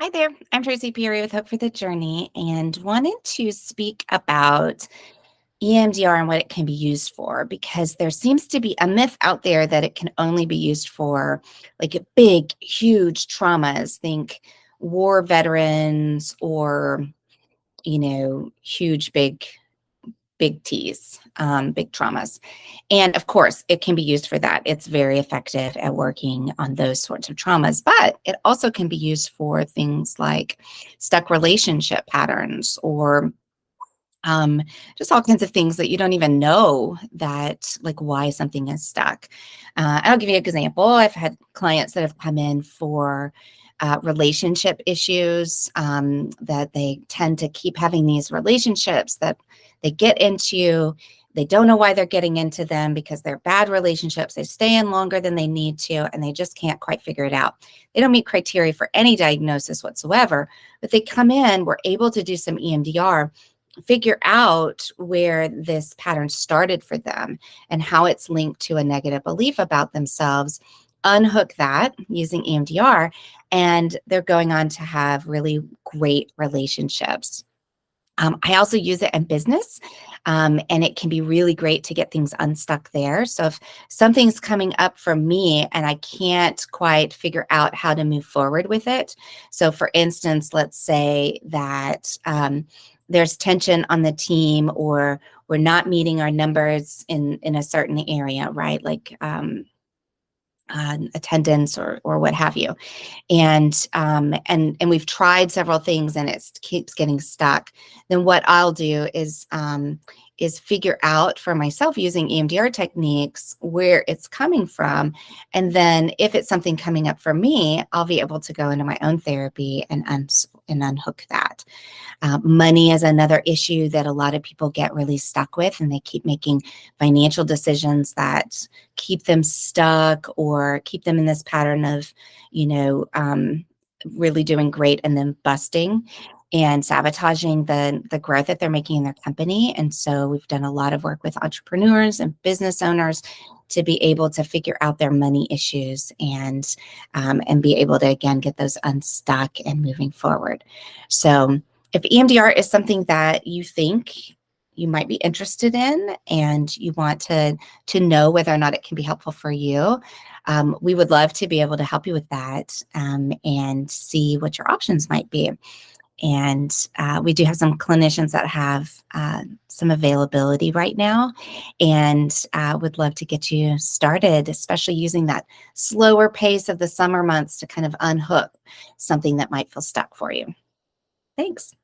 Hi there, I'm Traci Pirri with Hope for the Journey and wanted to speak about EMDR and what it can be used for because there seems to be a myth out there that it can only be used for like big, huge traumas. Think war veterans or, huge, big T's, big traumas. And of course, it can be used for that. It's very effective at working on those sorts of traumas, but it also can be used for things like stuck relationship patterns or um, just all kinds of things that you don't even know that, like, why something is stuck. I'll give you an example. I've had clients that have come in for relationship issues, that they tend to keep having these relationships that they get into. They don't know why they're getting into them because they're bad relationships. They stay in longer than they need to, and they just can't quite figure it out. They don't meet criteria for any diagnosis whatsoever, but they come in, we're able to do some EMDR, figure out where this pattern started for them and how it's linked to a negative belief about themselves, unhook that using EMDR, and they're going on to have really great relationships. I also use it in business, and it can be really great to get things unstuck there. So if something's coming up for me and I can't quite figure out how to move forward with it. So for instance, let's say that there's tension on the team or we're not meeting our numbers in a certain area, right? Like attendance or what have you. And we've tried several things and it keeps getting stuck. Then what I'll do is figure out for myself using EMDR techniques where it's coming from, and then if it's something coming up for me, I'll be able to go into my own therapy and unhook that. Money is another issue that a lot of people get really stuck with, and they keep making financial decisions that keep them stuck or keep them in this pattern of, really doing great and then busting and sabotaging the growth that they're making in their company. And so we've done a lot of work with entrepreneurs and business owners to be able to figure out their money issues and be able to, again, get those unstuck and moving forward. So if EMDR is something that you think you might be interested in and you want to know whether or not it can be helpful for you, we would love to be able to help you with that, and see what your options might be. And we do have some clinicians that have some availability right now, and would love to get you started, especially using that slower pace of the summer months to kind of unhook something that might feel stuck for you. Thanks.